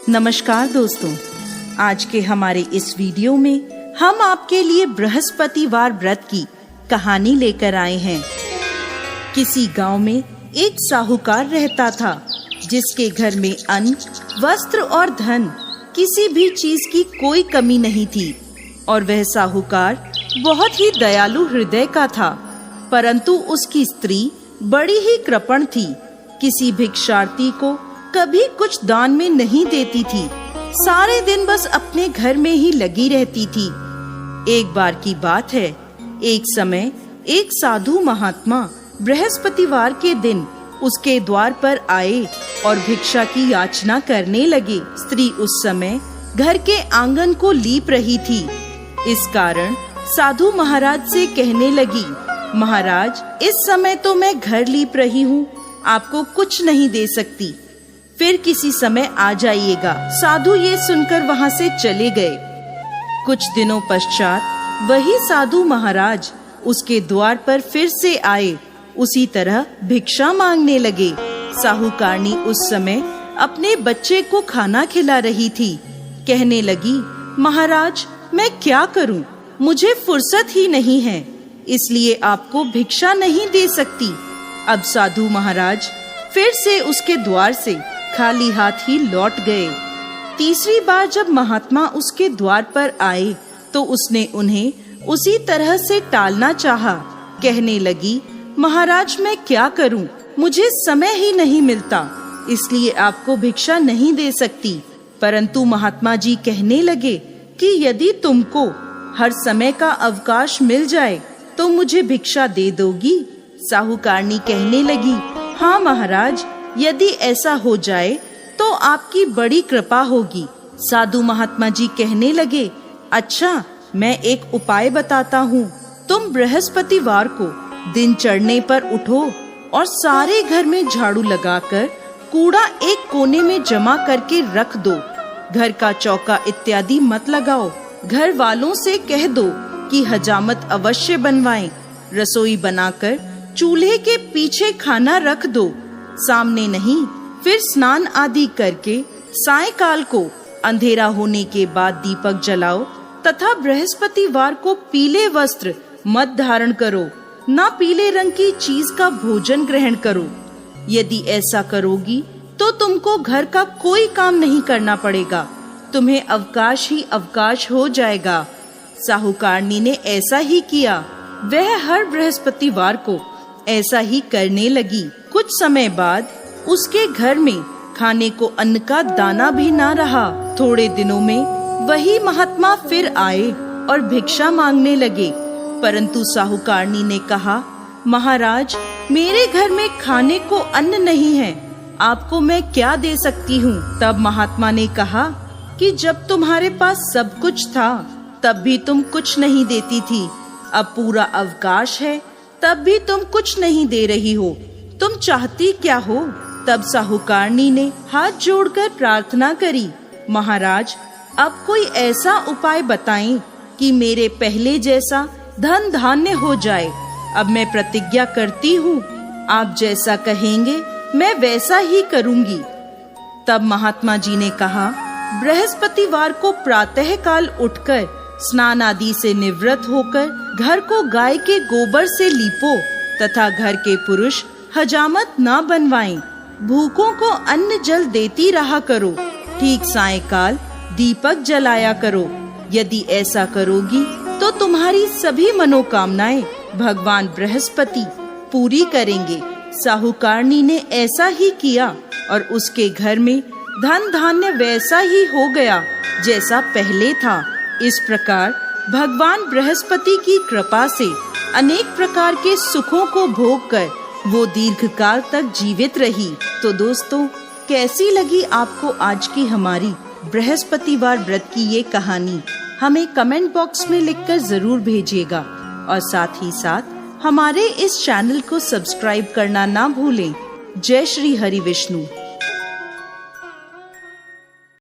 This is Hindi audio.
नमस्कार दोस्तों, आज के हमारे इस वीडियो में हम आपके लिए बृहस्पतिवार व्रत की कहानी लेकर आए हैं। किसी गांव में एक साहूकार रहता था जिसके घर में अन्न, वस्त्र और धन, किसी भी चीज की कोई कमी नहीं थी। और वह साहूकार बहुत ही दयालु हृदय का था, परंतु उसकी स्त्री बड़ी ही कृपण थी। किसी भिक्षार्थी को कभी कुछ दान में नहीं देती थी, सारे दिन बस अपने घर में ही लगी रहती थी। एक बार की बात है, एक समय एक साधु महात्मा बृहस्पतिवार के दिन उसके द्वार पर आए और भिक्षा की याचना करने लगे। स्त्री उस समय घर के आंगन को लीप रही थी। इस कारण साधु महाराज से कहने लगी, महाराज, इस समय तो मैं घर लीप रही हूँ, आपको कुछ नहीं दे सकती, फिर किसी समय आ जाइएगा। साधु ये सुनकर वहाँ से चले गए। कुछ दिनों पश्चात वही साधु महाराज उसके द्वार पर फिर से आए, उसी तरह भिक्षा मांगने लगे। साहूकारनी उस समय अपने बच्चे को खाना खिला रही थी। कहने लगी, महाराज, मैं क्या करूं? मुझे फुर्सत ही नहीं है, इसलिए आपको भिक्षा नहीं दे सकती। अब साधु महाराज फिर से उसके द्वार से खाली हाथ ही लौट गए। तीसरी बार जब महात्मा उसके द्वार पर आए तो उसने उन्हें उसी तरह से टालना चाहा। कहने लगी, महाराज, मैं क्या करूं? मुझे समय ही नहीं मिलता, इसलिए आपको भिक्षा नहीं दे सकती। परंतु महात्मा जी कहने लगे कि यदि तुमको हर समय का अवकाश मिल जाए तो मुझे भिक्षा दे दोगी? साहूकारनी कहने लगी, हाँ महाराज, यदि ऐसा हो जाए तो आपकी बड़ी कृपा होगी। साधु महात्मा जी कहने लगे, अच्छा, मैं एक उपाय बताता हूँ। तुम बृहस्पतिवार को दिन चढ़ने पर उठो और सारे घर में झाड़ू लगाकर कूड़ा एक कोने में जमा करके रख दो। घर का चौका इत्यादि मत लगाओ। घर वालों से कह दो कि हजामत अवश्य बनवाएं। रसोई बनाकर चूल्हे के पीछे खाना रख दो, सामने नहीं। फिर स्नान आदि करके सायंकाल को अंधेरा होने के बाद दीपक जलाओ तथा बृहस्पतिवार को पीले वस्त्र मत धारण करो, ना पीले रंग की चीज का भोजन ग्रहण करो। यदि ऐसा करोगी तो तुमको घर का कोई काम नहीं करना पड़ेगा, तुम्हें अवकाश ही अवकाश हो जाएगा। साहूकारनी ने ऐसा ही किया। वह हर बृहस्पतिवार को ऐसा ही करने लगी। कुछ समय बाद उसके घर में खाने को अन्न का दाना भी ना रहा। थोड़े दिनों में वही महात्मा फिर आए और भिक्षा मांगने लगे, परंतु साहूकारनी ने कहा, महाराज, मेरे घर में खाने को अन्न नहीं है, आपको मैं क्या दे सकती हूँ? तब महात्मा ने कहा कि जब तुम्हारे पास सब कुछ था तब भी तुम कुछ नहीं देती थी, अब पूरा अवकाश है तब भी तुम कुछ नहीं दे रही हो, तुम चाहती क्या हो? तब साहूकारनी ने हाथ जोड़कर प्रार्थना करी, महाराज, अब कोई ऐसा उपाय बताएं कि मेरे पहले जैसा धन धान्य हो जाए। अब मैं प्रतिज्ञा करती हूँ, आप जैसा कहेंगे मैं वैसा ही करूँगी। तब महात्मा जी ने कहा, बृहस्पतिवार को प्रातः काल उठकर स्नान आदि से निवृत्त होकर घर को गाय के गोबर से लीपो तथा घर के पुरुष हजामत ना बनवाएं। भूखों को अन्न जल देती रहा करो। ठीक सायंकाल दीपक जलाया करो। यदि ऐसा करोगी तो तुम्हारी सभी मनोकामनाएं भगवान बृहस्पति पूरी करेंगे। साहूकारनी ने ऐसा ही किया और उसके घर में धन धान्य वैसा ही हो गया जैसा पहले था। इस प्रकार भगवान बृहस्पति की कृपा से अनेक प्रकार के सुखों को भोग कर वो दीर्घ काल तक जीवित रही। तो दोस्तों, कैसी लगी आपको आज की हमारी बृहस्पतिवार व्रत की ये कहानी? हमें कमेंट बॉक्स में लिखकर जरूर भेजिएगा और साथ ही साथ हमारे इस चैनल को सब्सक्राइब करना ना भूलें। जय श्री हरि विष्णु।